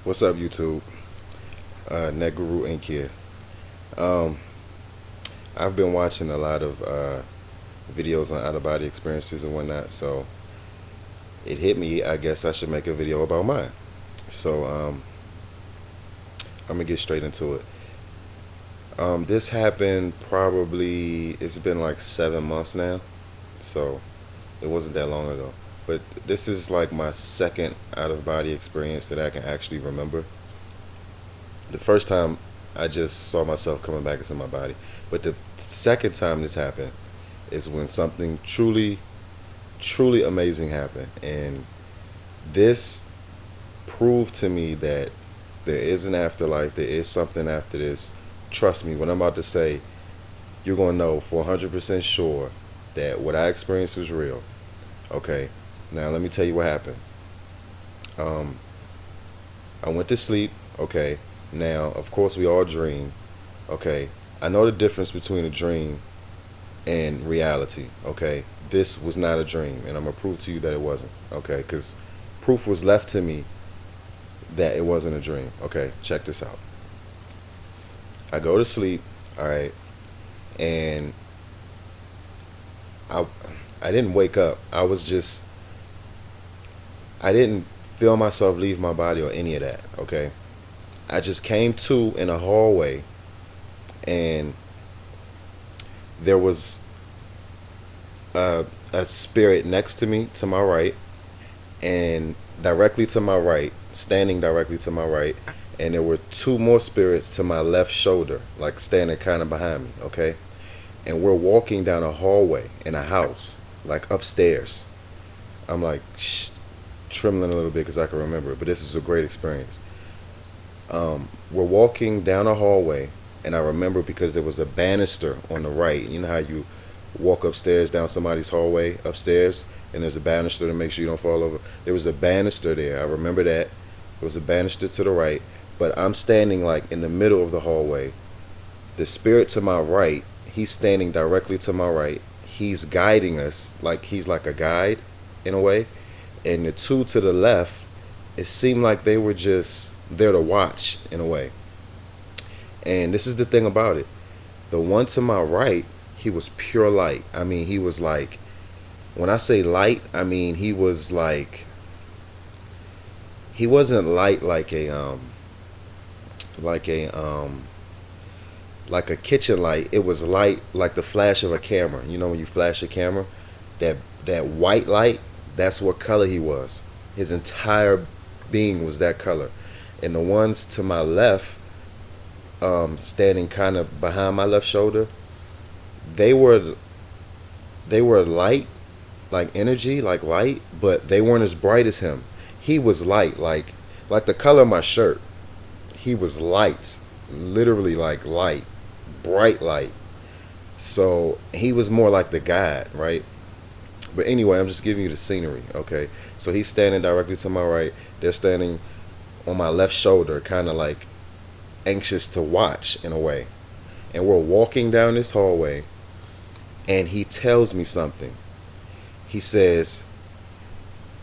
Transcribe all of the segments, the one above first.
What's up, YouTube? Net Guru Inc. here. Um, I've been watching a lot of videos on out of body experiences and whatnot, so it hit me. I guess I should make a video about mine. So I'm gonna get straight into it. This happened probably, it's been like 7 months now, so it wasn't that long ago. But this is like my second out of body experience that I can actually remember. The first time I just saw myself coming back into my body. But the second time this happened is when something truly, truly amazing happened. And this proved to me that there is an afterlife, there is something after this. Trust me, when I'm about to say, you're going to know for 100% sure that what I experienced was real. Okay, now let me tell you what happened. Um, I went to sleep. Okay, now of course we all dream. Okay, I know the difference between a dream and reality. Okay, this was not a dream, and I'm gonna prove to you that it wasn't. Okay, because proof was left to me that it wasn't a dream. Okay, check this out. I go to sleep. All right, and I I didn't wake up. I didn't feel myself leave my body or any of that. Okay, I just came to in a hallway, and there was a spirit next to me to my right, and directly to my right, standing directly to my right, and there were two more spirits to my left shoulder, like standing kind of behind me. Okay, and we're walking down a hallway in a house, like upstairs. I'm like trembling a little bit because I can remember it, but this is a great experience. We're walking down a hallway, and I remember because there was a banister on the right. You know how you walk upstairs down somebody's hallway upstairs, and there's a banister to make sure you don't fall over. There was a banister there. I remember that. There was a banister to the right, but I'm standing like in the middle of the hallway. The spirit to my right, he's standing directly to my right. He's guiding us, like he's like a guide in a way. And the two to the left, it seemed like they were just there to watch in a way. And this is the thing about it. The one to my right, he was pure light. I mean, he was like, when I say light, I mean he was like, he wasn't light like a kitchen light. It was light like the flash of a camera. You know when you flash a camera, that white light, that's what color he was. His entire being was that color. And the ones to my left, standing kind of behind my left shoulder, they were light, like energy, like light, but they weren't as bright as him. He was light, like the color of my shirt. He was light, literally like light, bright light. So he was more like the guide, right? But anyway, I'm just giving you the scenery, okay? So he's standing directly to my right. They're standing on my left shoulder, kind of like anxious to watch in a way. And we're walking down this hallway, and he tells me something. He says,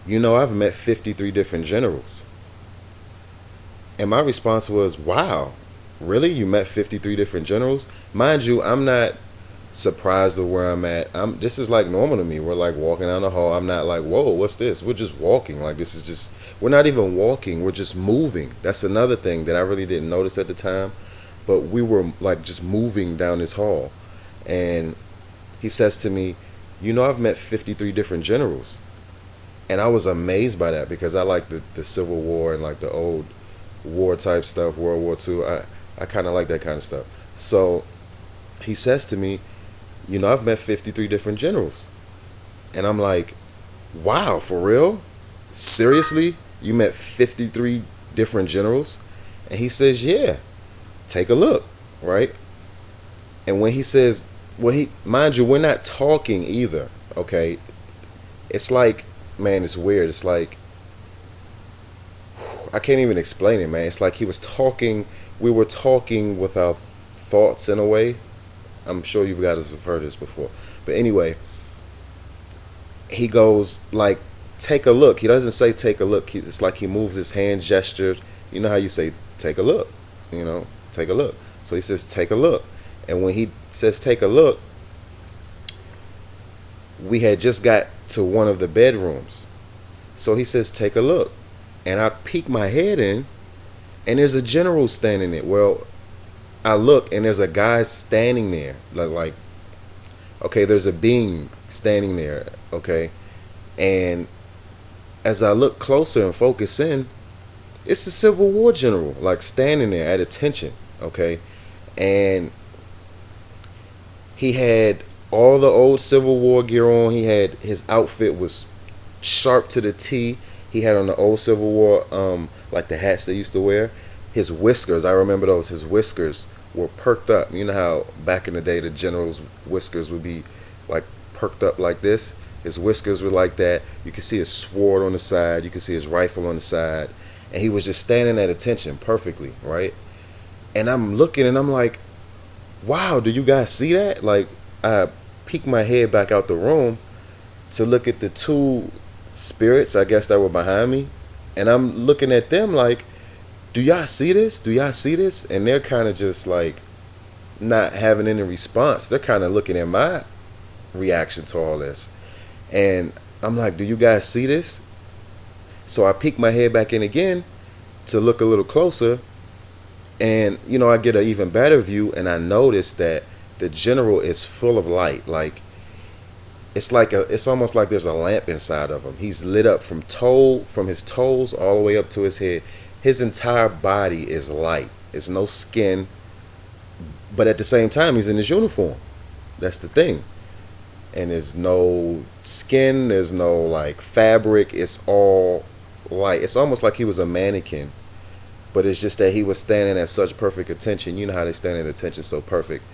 "You know, I've met 53 different generals." And my response was, "Wow, really? You met 53 different generals?" Mind you, I'm not surprised of where I'm at. This is like normal to me. We're like walking down the hall. I'm not like, whoa, what's this? We're just walking. Like this is just, we're not even walking. We're just moving. That's another thing that I really didn't notice at the time. But we were like just moving down this hall. And he says to me, "You know, I've met 53 different generals." And I was amazed by that because I like the Civil War and like the old war type stuff, World War II. I kind of like that kind of stuff. So he says to me, "You know, I've met 53 different generals." And I'm like, "Wow, for real? Seriously? You met 53 different generals?" And he says, "Yeah, take a look," right? And when he says, well, mind you, we're not talking either, okay? It's like, man, it's weird. It's like, I can't even explain it, man. It's like he was talking, we were talking with our thoughts in a way. I'm sure you guys have heard this before. But anyway, he goes like, "Take a look." He doesn't say take a look. It's like he moves his hand gesture You know how you say, take a look, take a look. So he says, take a look. And when he says, take a look, we had just got to one of the bedrooms. So he says, take a look. And I peek my head in, and there's a general standing there. Well, I look, and there's a guy standing there. Like, okay, there's a being standing there, okay? And as I look closer and focus in, it's a Civil War general, like standing there at attention, okay? And he had all the old Civil War gear on. His outfit was sharp to the T. He had on the old Civil War, like the hats they used to wear. His whiskers, I remember those. His whiskers were perked up. You know how back in the day the general's whiskers would be like perked up like this? His whiskers were like that. You could see his sword on the side. You could see his rifle on the side. And he was just standing at attention perfectly, right? And I'm looking and I'm like, wow, do you guys see that? Like, I peeked my head back out the room to look at the two spirits, I guess, that were behind me. And I'm looking at them like, do y'all see this? Do y'all see this? And they're kind of just like not having any response. They're kind of looking at my reaction to all this. And I'm like, do you guys see this? So I peek my head back in again to look a little closer. And, I get an even better view, and I notice that the general is full of light. Like, it's almost like there's a lamp inside of him. He's lit up from his toes all the way up to his head. His entire body is light. It's no skin. But at the same time, he's in his uniform. That's the thing. And there's no skin. There's no, like, fabric. It's all light. It's almost like he was a mannequin. But it's just that he was standing at such perfect attention. You know how they stand at attention so perfect.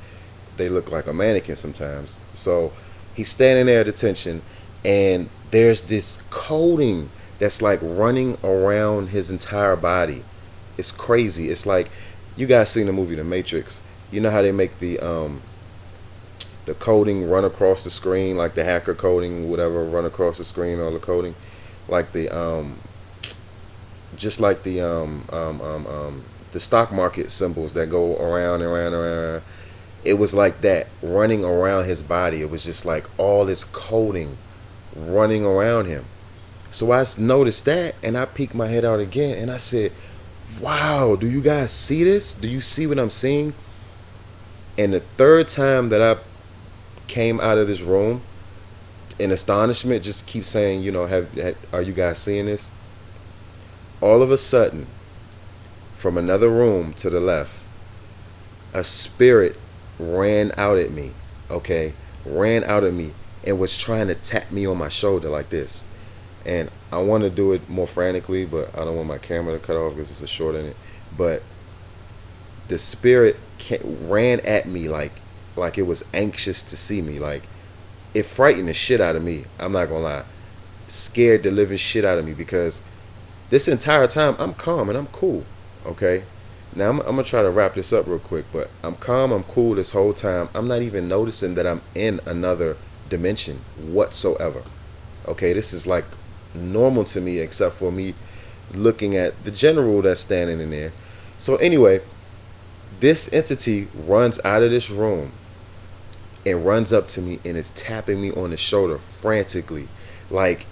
They look like a mannequin sometimes. So he's standing there at attention, and there's this coating that's like running around his entire body. It's crazy. It's like, you guys seen the movie The Matrix. You know how they make the coding run across the screen, like the hacker coding, whatever, run across the screen, all the coding, like the just like the stock market symbols that go around and around and around. It was like that, running around his body. It was just like all this coding running around him. So I noticed that, and I peeked my head out again, and I said, wow, do you guys see this? Do you see what I'm seeing? And the third time that I came out of this room in astonishment, just keep saying, are you guys seeing this? All of a sudden, from another room to the left, a spirit ran out at me, ran out at me and was trying to tap me on my shoulder like this. And I want to do it more frantically, but I don't want my camera to cut off because it's a short in it. But the spirit ran at me like it was anxious to see me. Like, it frightened the shit out of me. I'm not gonna lie. Scared the living shit out of me, because this entire time I'm calm and I'm cool. Okay? Now I'm gonna try to wrap this up real quick, but I'm calm, I'm cool this whole time. I'm not even noticing that I'm in another dimension whatsoever. Okay, this is like normal to me, except for me looking at the general that's standing in there. So anyway, this entity runs out of this room and runs up to me and is tapping me on the shoulder frantically. Like,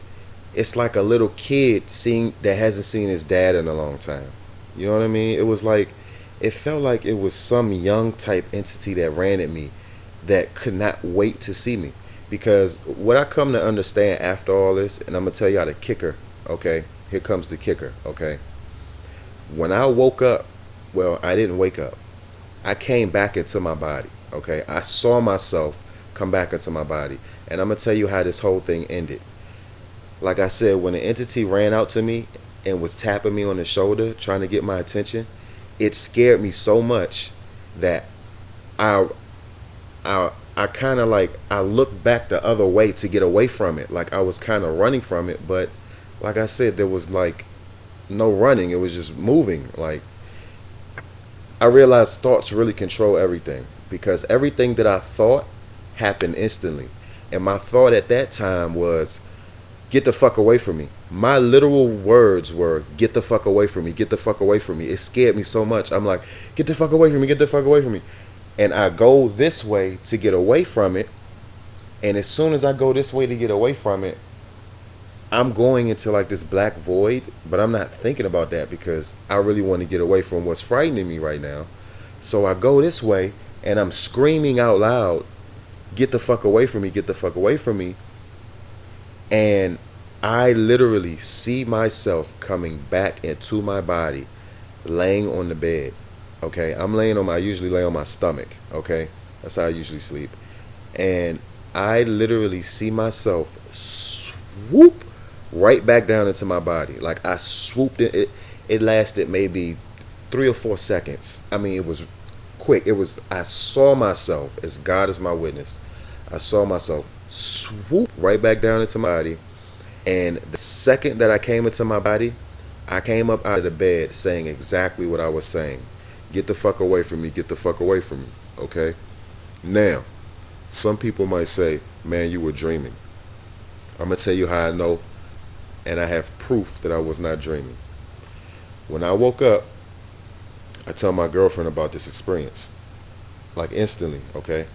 it's like a little kid that hasn't seen his dad in a long time. You know what I mean? It was like, it felt like it was some young type entity that ran at me that could not wait to see me. Because what I come to understand after all this, and I'm going to tell y'all the kicker, okay? Here comes the kicker, okay? When I woke up, well, I didn't wake up. I came back into my body, okay? I saw myself come back into my body. And I'm going to tell you how this whole thing ended. Like I said, when the entity ran out to me and was tapping me on the shoulder, trying to get my attention, it scared me so much that I kind of like, I looked back the other way to get away from it. Like, I was kind of running from it, but like I said, there was like no running. It was just moving. Like, I realized thoughts really control everything, because everything that I thought happened instantly. And my thought at that time was, get the fuck away from me. My literal words were, get the fuck away from me, get the fuck away from me. It scared me so much. I'm like, get the fuck away from me, get the fuck away from me. And I go this way to get away from it. And as soon as I go this way to get away from it, I'm going into like this black void, but I'm not thinking about that because I really want to get away from what's frightening me right now. So I go this way and I'm screaming out loud, get the fuck away from me, get the fuck away from me. And I literally see myself coming back into my body, laying on the bed. Okay, I usually lay on my stomach. Okay, that's how I usually sleep. And I literally see myself swoop right back down into my body. Like I swooped it. It lasted maybe 3 or 4 seconds. I mean, it was quick. I saw myself, as God is my witness, I saw myself swoop right back down into my body. And the second that I came into my body, I came up out of the bed saying exactly what I was saying. Get the fuck away from me, get the fuck away from me. Okay? Now, some people might say, man, you were dreaming. I'm going to tell you how I know, and I have proof that I was not dreaming. When I woke up, I tell my girlfriend about this experience. Like instantly, okay?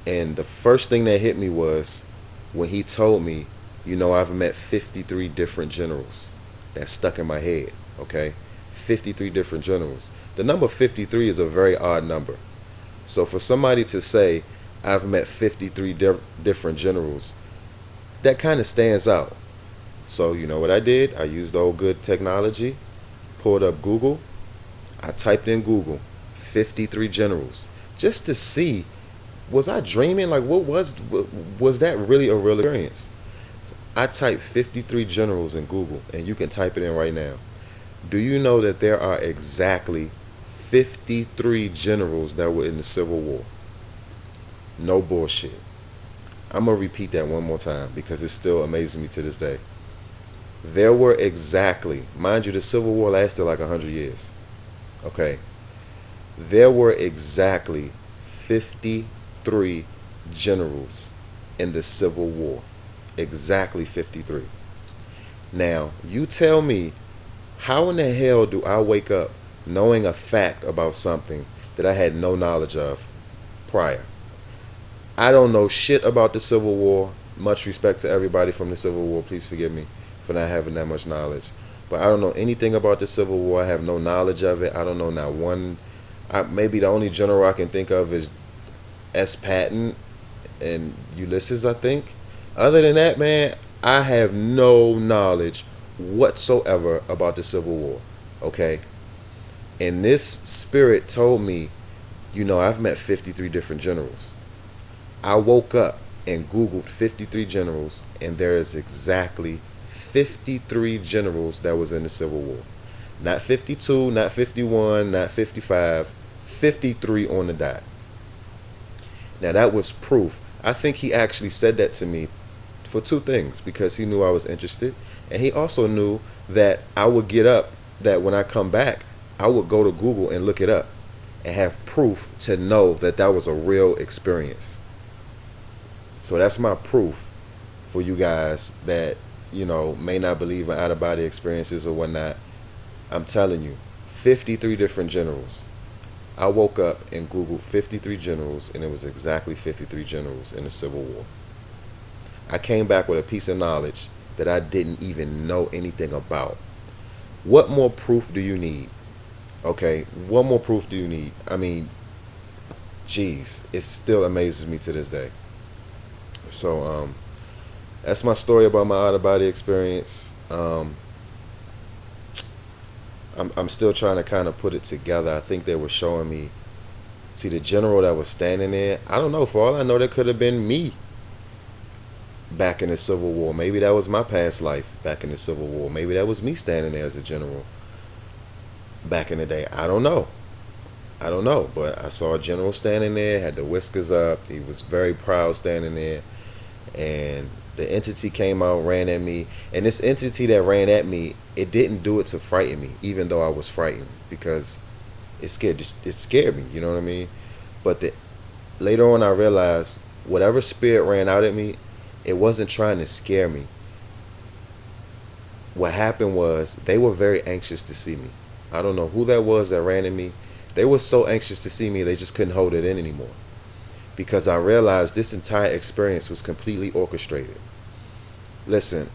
And the first thing that hit me was when he told me, I've met 53 different generals. That stuck in my head, okay? 53 different generals. The number 53 is a very odd number. So for somebody to say, I've met 53 different generals, that kind of stands out. So you know what I did? I used old good technology, pulled up Google. I typed in Google, 53 generals, just to see, was I dreaming? Like, was that really a real experience? I typed 53 generals in Google, and you can type it in right now. Do you know that there are exactly 53 generals that were in the Civil War? No bullshit. I'm going to repeat that one more time because it still amazes me to this day. There were exactly, mind you, the Civil War lasted like 100 years. Okay. There were exactly 53 generals in the Civil War. Exactly 53. Now, you tell me, how in the hell do I wake up knowing a fact about something that I had no knowledge of prior? I don't know shit about the Civil War. Much respect to everybody from the Civil War. Please forgive me for not having that much knowledge. But I don't know anything about the Civil War. I have no knowledge of it. I don't know not one. Maybe the only general I can think of is S. Patton and Ulysses, I think. Other than that, man, I have no knowledge whatsoever about the Civil War. Okay? And this spirit told me, I've met 53 different generals. I woke up and Googled 53 generals, and there is exactly 53 generals that was in the Civil War. Not 52, not 51, not 55, 53 on the dot. Now that was proof. I think he actually said that to me for two things, because he knew I was interested, and he also knew that I would get up, that when I come back, I would go to Google and look it up and have proof to know that that was a real experience. So that's my proof for you guys that, may not believe in out-of-body experiences or whatnot. I'm telling you, 53 different generals. I woke up and Googled 53 generals, and it was exactly 53 generals in the Civil War. I came back with a piece of knowledge that I didn't even know anything about. What more proof do you need? Okay, what more proof do you need? I mean, geez, it still amazes me to this day. So, that's my story about my out-of-body experience. I'm still trying to kind of put it together. I think they were showing me, see, the general that was standing there, I don't know, for all I know, that could have been me back in the Civil War. Maybe that was my past life back in the Civil War. Maybe that was me standing there as a general back in the day. I don't know, but I saw a general standing there, had the whiskers up. He was very proud standing there, and the entity came out, ran at me, and this entity that ran at me, it didn't do it to frighten me, even though I was frightened, because it scared me, you know what I mean? But later on I realized whatever spirit ran out at me, It wasn't trying to scare me. What happened was they were very anxious to see me. I don't know who that was that ran in me. They were so anxious to see me, they just couldn't hold it in anymore. Because I realized this entire experience was completely orchestrated. Listen,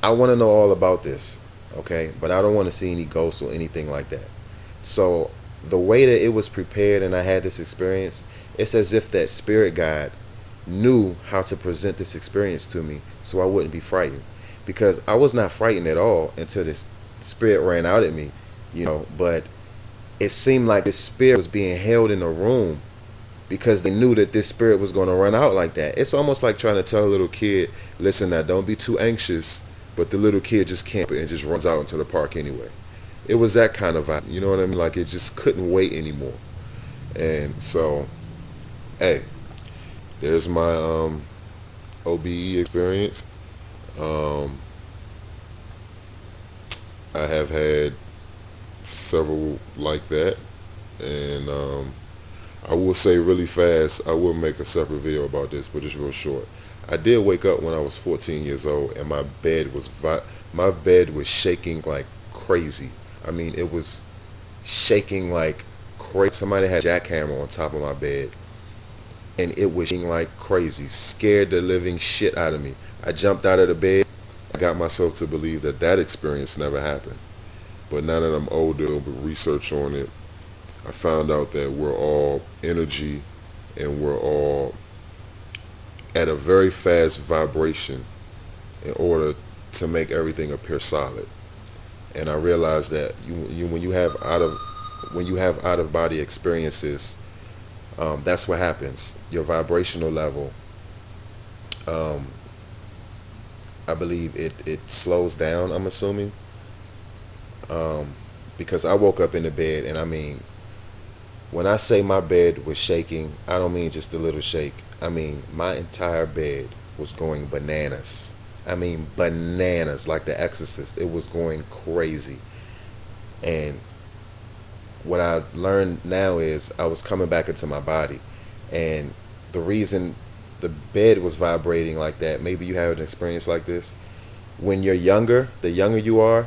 I want to know all about this, okay? But I don't want to see any ghosts or anything like that. So the way that it was prepared and I had this experience, it's as if that spirit guide knew how to present this experience to me so I wouldn't be frightened. Because I was not frightened at all until this spirit ran out at me, but it seemed like this spirit was being held in a room because they knew that this spirit was going to run out like that. It's almost like trying to tell a little kid, listen now, don't be too anxious, but the little kid just can't and just runs out into the park anyway. It was that kind of vibe, you know what I mean? Like it just couldn't wait anymore. And so, hey, there's my OBE experience. I have had several like that, and I will say really fast, I will make a separate video about this, but it's real short. I did wake up when I was 14 years old, and my bed was shaking like crazy. I mean, it was shaking like crazy. Somebody had a jackhammer on top of my bed, and it was shaking like crazy. Scared the living shit out of me. I jumped out of the bed. I got myself to believe that that experience never happened. But now that I'm older, with research on it, I found out that we're all energy, and we're all at a very fast vibration in order to make everything appear solid. And I realized that when you have out of body experiences, that's what happens. Your vibrational level, I believe it slows down. I'm assuming, because I woke up in the bed, and I mean, when I say my bed was shaking, I don't mean just a little shake. I mean, my entire bed was going bananas. I mean, bananas, like The Exorcist. It was going crazy. And what I learned now is I was coming back into my body. And the reason the bed was vibrating like that, maybe you have an experience like this. When you're younger, the younger you are,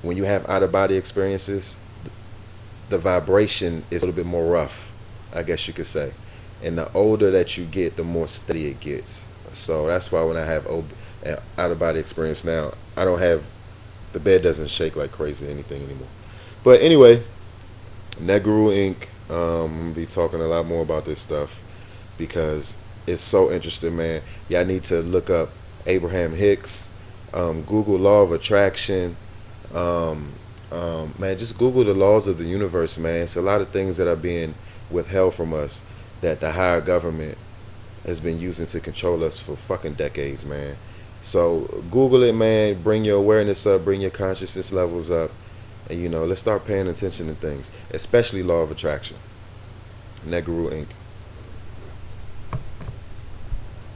when you have out-of-body experiences, the vibration is a little bit more rough, I guess you could say. And the older that you get, the more steady it gets. So that's why when I have out-of-body experience now, I don't have, the bed doesn't shake like crazy or anything anymore. But anyway, Neguru Inc. I'm going to be talking a lot more about this stuff because it's so interesting, man. Y'all need to look up Abraham Hicks, Google Law of Attraction. Man, just Google the laws of the universe, man. It's a lot of things that are being withheld from us that the higher government has been using to control us for fucking decades, man. So Google it, man. Bring your awareness up, bring your consciousness levels up, and let's start paying attention to things, especially law of attraction. Neguru Inc.